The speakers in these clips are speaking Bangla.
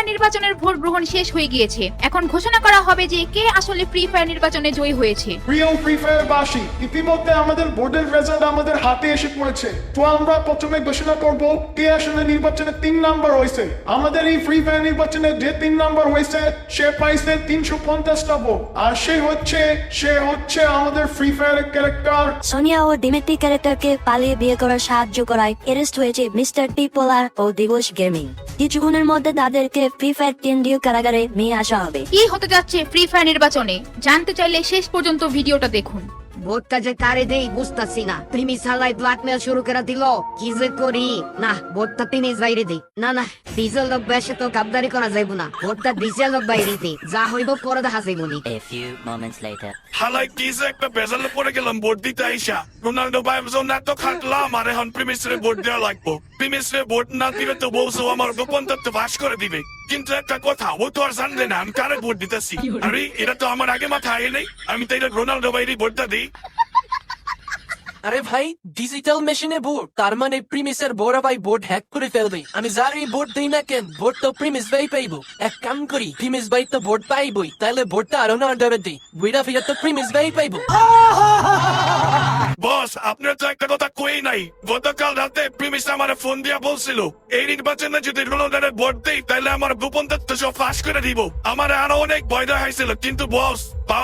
ফায়ার নির্বাচনের ভোট গ্রহণ শেষ হয়ে গিয়েছে। এখন ঘোষণা করা হবে যে কে আসলে ফ্রি ফায়ার নির্বাচনে জয়ী হয়েছে। প্রিয় ফ্রি ফায়ার বাসী, ইতিমধ্যে আমাদের বোর্ডের রেজাল্ট আমাদের হাতে এসে পড়েছে। তো আমরা প্রথমে ঘোষণা করব কে আসলে নির্বাচনে 3 নাম্বার হয়েছে। আমাদের এই ফ্রি ফায়ার নির্বাচনে যে 3 নাম্বার হয়েছে সে পাইছে 350টা ভোট। আর সে হচ্ছে আমাদের ফ্রি ফায়ারের ক্যারেক্টার সোনিয়া ও ডিমিট্রি ক্যারেক্টারকে পালিয়ে বিয়ে করার সাহায্য করায় অ্যারেস্ট হয়েছে মিস্টার টিপোলার ও দিবস গেমিং। কিছুক্ষণের মধ্যে তাদেরকে ফ্রি ফায়ার কেন্দ্রীয় কারাগারে নিয়ে আসা হবে। কি হতে যাচ্ছে ফ্রি ফায়ার নির্বাচনে জানতে চাইলে শেষ পর্যন্ত ভিডিওটা দেখুন। ভোটটা যে কারে দেই বুঝতাছি না। প্রিমি সালাই ব্ল্যাকমেল শুরু করে দিল, কি যে করি। না, ভোটটা তিনি বাইরে দিই। না, ডিজেল লোক বেশে তো গাবদারি করা যাইব না। ভোটটা ডিজেল লোক বাইরে দিই, যা হইব পরে দেখা যাইব নি। A few moments later. হালাই কি যে একটা বেজালে পড়ে গেলাম ভোট দিতে আইসা। রোনাল্ডো ভাই জন্য এত খাটলাম, আর এখন প্রিমিসরে ভোট দেওয়া লাগবো। প্রিমিসরে ভোট না দিলে তো বলছো আমার গোপন তথ্য ফাঁস করে দিবে। কিন্তু একটা কথা, ও তো আর জানলে না আমি কারে ভোট দিতেছি। আরে এটা তো আমার আগে মাথায় আয় নেই। আমি তাই রোনাল্ডো ভাইয়েরই ভোটটা দিই। আরে ভাই, ডিজিটাল মেশিনে ভোট, তার মানে প্রিমিসের বড় ভাই ভোট হ্যাক করে ফেলবে। আমি যারই ভোট দিই না কেন, ভোট তো প্রিমিস ভাই পাইবো। এক কাম করি, প্রিমিস ভাই তো ভোট পাইবই, তাহলে ভোটটা আরো না অর্ডারে দিই। বুইরা ফিরে তো প্রিমিস ভাই পাইবো। বস, আপনার তো একটা কথা কই নাই। গতকাল রাতে প্রিমিস আমার ফোন দিয়া বলছিল এই নির্বাচনে যদি রোনাল্ডোর ভোট দেই তাহলে আমার গোপন তথ্য সব ফাঁস করে দিব। আমার আরো অনেক ভয় দেখাইছিল, কিন্তু বস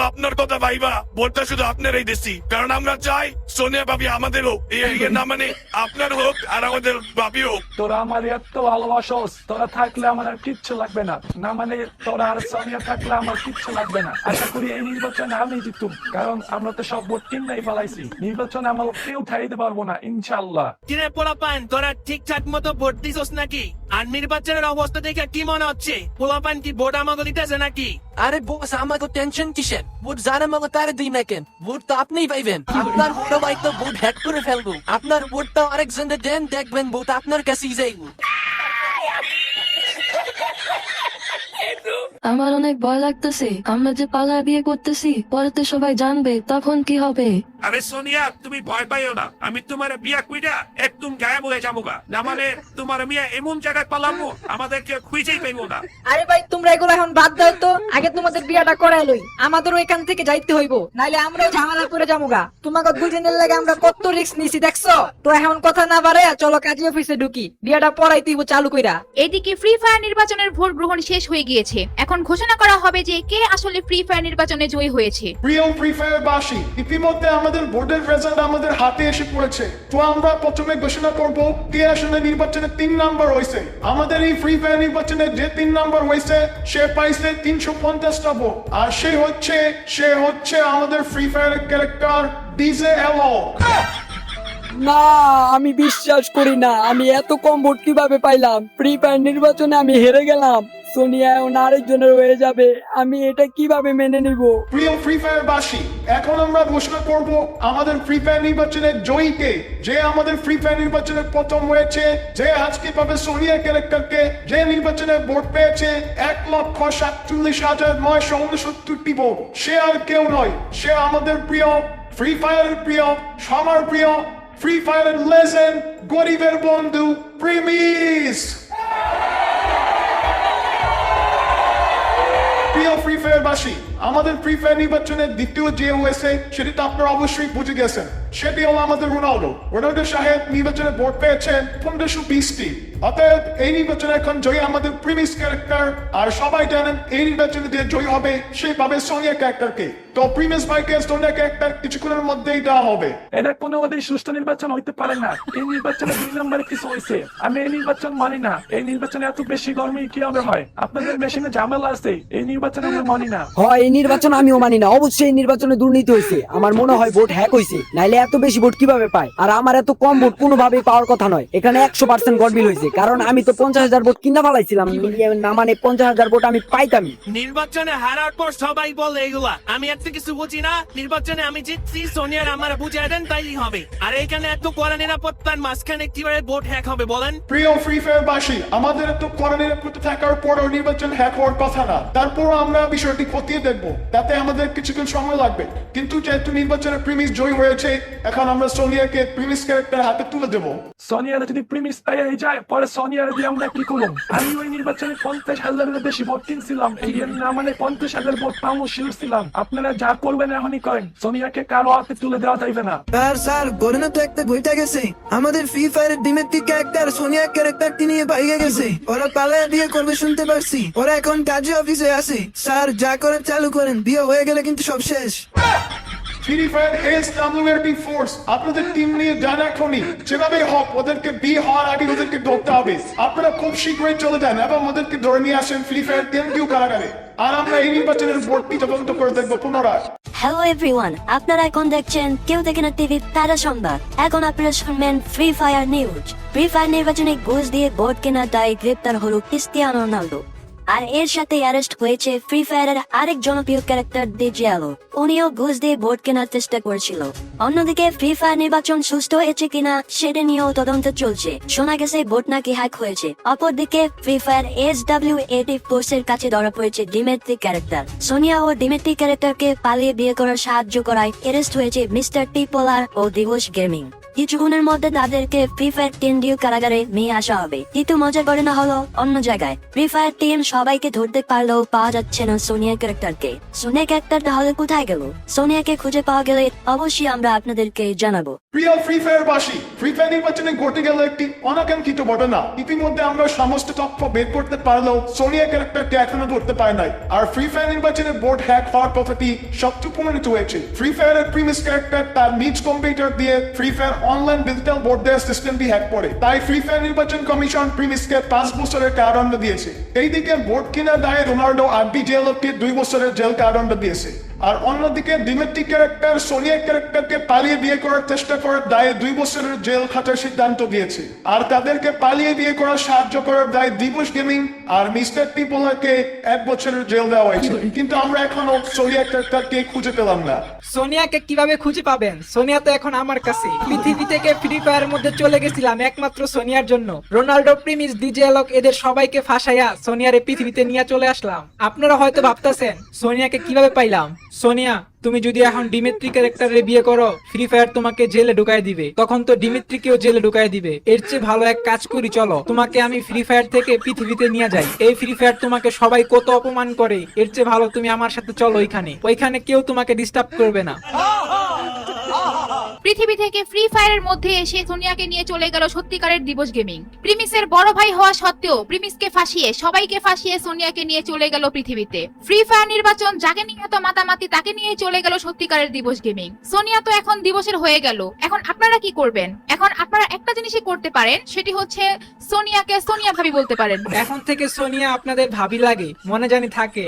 আপনার কথা ভাইবা ভোটটা শুধু আপনারই দিছি। কারণ আমরা চাই সোনিয়া ভাবি আমাদেরও না মানে আপনার হোক আর আমাদের ভাবি হোক। তোরা আমার এত ভালোবাসোস, তোরা থাকলে আমার আর কিচ্ছু লাগবে না। না মানে তোরা আর সোনিয়া থাকলে আমার কিচ্ছু লাগবে না। আশা করি এই নির্বাচনে আমি জিতুম, কারণ আমরা তো সব ভোট কিনাই ফেলাইছি। নির্বাচনে আমার কেউ ঠাইতে পারবো না ইনশাল্লাহ। কিরে পোলাপান, তোরা ঠিকঠাক মতো ভোট দিছস নাকি? আর নির্বাচনের অবস্থা দেখে কি মনে হচ্ছে? পোলাপান কি ভোট আমাকে দিতেছে নাকি? আরে বস, আমাকে টেনশন কিসের? ভোট যারা আমাকে তারে দিই না কেন, ভোট তো আপনিই পাইবেন। আপনার বড় ভাই তো ভোট হ্যাক করে ফেলবো। আপনার ভোটটা আরেকজনকে দেন, দেখবেন ভোট আপনার কাছেই যাইব। আমার অনেক ভয় লাগতেছে। আমরা যে পালা বিয়ে করতেছি, পরেতে সবাই জানবে, তখন কি হবে? আরে সোনিয়া, তুমি ভয় পাইও না। আমি তোমার বিয়া কইরা একদম গায়েব হয়ে যাবো গা। না মানে তোমার মিয়া এমন জায়গায় পালাবো আমাদেরকে খুঁজেই পাইবো না। আরে ভাই, তোমরা এগুলো এখন বাদ দাও তো। আগে তোমাদের বিয়াটা করাই লই, আমাদেরও এখান থেকে যাইতে হইব, নাইলে আমরাও ঝামেলা পড়ে যাবো গা। তোমাকে দুজনের লাগে আমরা কত রিস্ক নিছি দেখছো তো। এখন কথা না বাড়ে চলো কাজী অফিসে ঢুকি, বিয়াটা পড়াইতে হইব চালু কইরা। এদিকে ফ্রি ফায়ার নির্বাচনের ভোট গ্রহণ শেষ হয়ে গিয়েছে। এখন ঘোষণা করা হবে যে কে আসলে ফ্রি ফায়ার নির্বাচনে জয়ী হয়েছে। প্রিয় ফ্রি ফায়ার বাসী, ইতিমধ্যে আমাদের বোর্ডের রেজাল্ট আমাদের হাতে এসে পড়েছে। তো আমরা প্রথমে ঘোষণা করব কে আসলে নির্বাচনে 3 নাম্বার হয়েছে। আমাদের এই ফ্রি ফায়ার নির্বাচনে যে 3 নাম্বার হয়েছে সে পাইছে 350টা ভোট। আর সে হচ্ছে আমাদের ফ্রি ফায়ারের ক্যারেক্টার ডিজে এলো। না, আমি বিশ্বাস করি না। আমি এত কম ভোট কিভাবে পাইলাম? ফ্রি ফায়ার নির্বাচনে আমি হেরে গেলাম। সোনিয়া এখন আরেকজনের হয়ে যাবে, আমি এটা কিভাবে মেনে নিব? প্রিয় ফ্রি ফায়ার বাসী, এখন আমরা ঘোষণা করব আমাদের ফ্রি ফায়ার নির্বাচনের জয়ীকে। যে আমাদের ফ্রি ফায়ার নির্বাচনে প্রথম হয়েছে, যে আজকে পাবে সোনিয়া ক্যারেক্টারকে, যে নির্বাচনে ভোট পেয়েছে 1,47,969টি ভোট। সে আর কেউ নয়, সে আমাদের প্রিয় ফ্রি ফায়ারের প্রিয়, সবার প্রিয় ফ্রি ফায়ারের লেজেন্ড, গরিবের বন্ধু প্রিমিস। প্রিয় ফ্রি ফায়ার বাসী, আমাদের ফ্রি ফায়ার নির্বাচনের দ্বিতীয় যে হয়েছে সেটি তো আপনারা অবশ্যই বুঝে গেছেন। সেটি হলো আমাদের রোনাল্ডো সাহেব নির্বাচনে ভোট পেয়েছেন 1520টি। অতএব এই নির্বাচনে এখন জয়ী আমাদের প্রিমিস ক্যারেক্টার। আর সবাই জানেন এই নির্বাচনে যে জয়ী হবে সে পাবে সোনিয়া ক্যারেক্টারকে। তো প্রিমিস ভাইকে সোনিয়া ক্যারেক্টার কিছুক্ষণের মধ্যেই দেওয়া হবে। এটা কোনো মতেই সুষ্ঠু নির্বাচন হইতে পারে না। এই নির্বাচনে 2 নম্বরে কিছু হয়েছে। আমি এই নির্বাচন মানি না। এই নির্বাচনে এত বেশি গরমে কিভাবে হয়? আপনাদের মেশিনে ঝামেলা আছে, এই নির্বাচন আমি মানি না। হয়, এই নির্বাচন আমিও মানি না। অবশ্যই এই নির্বাচনে দুর্নীতি হয়েছে। আমার মনে হয় ভোট হ্যাক হয়েছে, নাইলে এত বেশি ভোট কিভাবে পায়? আর আমার এত কম ভোট কোনোভাবেই পাওয়ার কথা নয়। এখানে 100% গডবিল হয়েছে, কারণ আমি তো 50,000 ভোট কিনা ফেলাইছিলাম। না মানে 50,000 ভোট আমি পাইতামই। নির্বাচনে হারার পর সবাই বলে এগুলা। আমি এত কিছু বুঝি না। নির্বাচনে আমি জিতছি, সোনিয়ার আমার বুঝিয়ে দেন তাই হবে। আর এখানে এত কড়া নিরাপত্তার মাঝখানে কিভাবে ভোট হ্যাক হবে বলেন? প্রিয় ফ্রি ফায়ার বাসী, আমাদের এত কড়া নিরাপত্তা থাকার পরও নির্বাচন হ্যাক হওয়ার কথা না। তারপর আমরা বিষয়টি খতিয়ে দেখব। দেখবো, তাতে আমাদের কিছুক্ষণ সময় লাগবে। কিন্তু যেহেতু নির্বাচনে প্রিমিস জয়ী হয়েছে, এখন আমরা সোনিয়াকে প্রিমিস ক্যারেক্টার হাতে তুলে দেবো। সোনিয়ার যদি প্রিমিস পেয়ে যায় পরে সোনিয়ার দিয়ে আমরা কি করব? আমি ওই নির্বাচনে 50,000-এর বেশি ভোট কিনছিলাম, এই না মানে 50,000 ভোট পাবো শিওর ছিলাম। আপনারা যা করবেন এখনই করেন, সোনিয়াকে কারো হাতে তুলে দেওয়া যাইবে না। স্যার গড়নে তো একটা বইটা গেছে, আমাদের ফ্রি ফায়ারের ডিমেটিক ক্যারেক্টার সোনিয়া ক্যারেক্টারটি নিয়ে পাইয়ে গেছে। ওরা পালায় বিয়ে করবে শুনতে পারছি, ওরা এখন কাজে অফিসে আছে। স্যার যা করেন চালু করেন, বিয়ে হয়ে গেলে কিন্তু সব শেষ। ফ্রি ফায়ার SWRP ফোর্স আপনাদের টিম নিয়ে যান এখনই, যেভাবে হোক ওদেরকে বিয়ে হওয়ার আগে ওদেরকে ধরতে হবে। আপনারা খুব শীঘ্রই চলে যান এবং ওদেরকে ধরে নিয়ে আসেন ফ্রি ফায়ার কেন্দ্রীয় কারাগারে, আর আমরা এই নির্বাচনের ভোটটি তদন্ত করে দেখবো পুনরায়। হ্যালো এভরিওয়ান, আপনারা এখন দেখছেন কেউ দেখে না টিভি তারা সংবাদ। এখন আপনারা শুনবেন free fire news. Free fire নির্বাচনে ঘুষ দিয়ে ভোট কেনার দায়ে গ্রেপ্তার হলো ক্রিস্টিয়ানো রোনাল্ডো। আর এর সাথে অ্যারেস্ট হয়েছে ফ্রি ফায়ারের আরেক জনপ্রিয় ক্যারেক্টার ডিজিয়ালো। উনিও ঘুষ দিয়ে ভোট কেনার চেষ্টা করেছিল। অন্যদিকে ফ্রি ফায়ার নির্বাচন সুস্থ হয়েছে কিনা সেটা নিয়েও তদন্ত চলছে। শোনা গেছে ভোট নাকি হ্যাক হয়েছে। অপরদিকে ফ্রি ফায়ার SWRP ফোর্সের কাছে ধরা পড়েছে ডিমেট্রি ক্যারেক্টার। সোনিয়া ও ডিমেট্রি ক্যারেক্টারকে পালিয়ে বিয়ে করার সাহায্য করায় অ্যারেস্ট হয়েছে মিস্টার টিপোলার ও দিবস গেমিং। কিছুক্ষণের মধ্যে তাদেরকে ফ্রি ফায়ার কেন্দ্রীয় কারাগারে নিয়ে আসা হবে। কিন্তু মজার ঘটনা হলো অন্য জায়গায়। ফ্রি ফায়ার টিম সবাইকে ধরতে পারলেও পাওয়া যাচ্ছে না সোনিয়া ক্যারেক্টারকে। সোনিয়া ক্যারেক্টার তাহলে কোথায় গেল? সোনিয়াকে খুঁজে পাওয়া গেলে অবশ্যই আমরা আপনাদেরকে জানাবো। প্রিয় ফ্রি ফায়ারবাসী, ফ্রি ফায়ার নির্বাচনে ঘটে গেল একটি অনাকাঙ্ক্ষিত ঘটনা। ইতিমধ্যে আমরা সমস্ত তথ্য বের করতে পারলেও সোনিয়া ক্যারেক্টারটি এখনো ধরতে পারে নাই। আর ফ্রি ফায়ার নির্বাচনে ভোট হ্যাক হওয়ার কথাটি সত্য প্রমাণিত হয়েছে। ফ্রি ফায়ারের প্রিমিস ক্যারেক্টার তার নিজ কম্পিউটার দিয়ে free fire online digital vote দেওয়ার সিস্টেমটি হ্যাক করে। তাই ফ্রি ফায়ার নির্বাচন কমিশন প্রিমিসকে 5 বছরের কারাদণ্ড দিয়েছে। এইদিকে ভোট কেনার দায়ে রোনাল্ডো আর ডিজিয়ালোকে 2 বছরের জেল কারাদণ্ড দিয়েছে। আর অন্যদিকে ডিমেট্রি ক্যারেক্টার সোনিয়া ক্যারেক্টারকে পালিয়ে বিয়ে করার চেষ্টা করার দায়ে 2 বছরের জেল খাটার সিদ্ধান্ত দিয়েছে। আর তাদেরকে পালিয়ে বিয়ে করার সাহায্য করার দায়ে দিবস গেমিং আর মিস্টার টিপোলারকে 1 বছরের জেল দেওয়া হয়েছে। কিন্তু আমরা এখনো সোনিয়া ক্যারেক্টারকে খুঁজে পেলাম না। সোনিয়াকে কিভাবে খুঁজে পাবেন? সোনিয়া তো এখন আমার কাছে। পৃথিবী থেকে ফ্রি ফায়ারের মধ্যে চলে গেছিলাম একমাত্র সোনিয়ার জন্য। রোনাল্ডো, প্রিমিস, ডিজিয়ালক এদের সবাইকে ফাঁসাইয়া সোনিয়ারে পৃথিবীতে নিয়ে চলে আসলাম। আপনারা হয়তো ভাবতেছেন সোনিয়াকে কিভাবে পাইলাম। সোনিয়া, তুমি যদি এখন ডিমিট্রি ক্যারেক্টারে বিয়ে করো, ফ্রি ফায়ার তোমাকে জেলে ঢুকাই দিবে। তখন তো ডিমিট্রিকেও জেলে ঢুকাই দিবে। এর চেয়ে ভালো এক কাজ করি, চলো তোমাকে আমি ফ্রি ফায়ার থেকে পৃথিবীতে নিয়ে যাই। এই ফ্রি ফায়ার তোমাকে সবাই কত অপমান করে, এর চেয়ে ভালো তুমি আমার সাথে চলো ওইখানে কেউ তোমাকে ডিস্টার্ব করবে না। পৃথিবী থেকে ফ্রি ফায়ারের মধ্যে এসে সোনিয়াকে নিয়ে চলে গেল সত্যিকারের দিবস গেমিং। প্রিমিসের বড় ভাই হওয়া সত্ত্বেও প্রিমিসকে ফাঁসিয়ে সবাইকে ফাঁসিয়ে সোনিয়াকে নিয়ে চলে গেল পৃথিবীতে। ফ্রি ফায়ার নির্বাচন যাকে নিয়ে এত মাতামাতি তাকে নিয়ে চলে গেল সত্যিকারের দিবস গেমিং। সোনিয়া তো এখন দিবসের হয়ে গেল। এখন আপনারা কি করবেন? এখন আপনারা একটা জিনিসই করতে পারেন, সেটি হচ্ছে সোনিয়াকে সোনিয়া ভাবি বলতে পারেন। এখন থেকে সোনিয়া আপনাদের ভাবি লাগে, মনে জানি থাকে।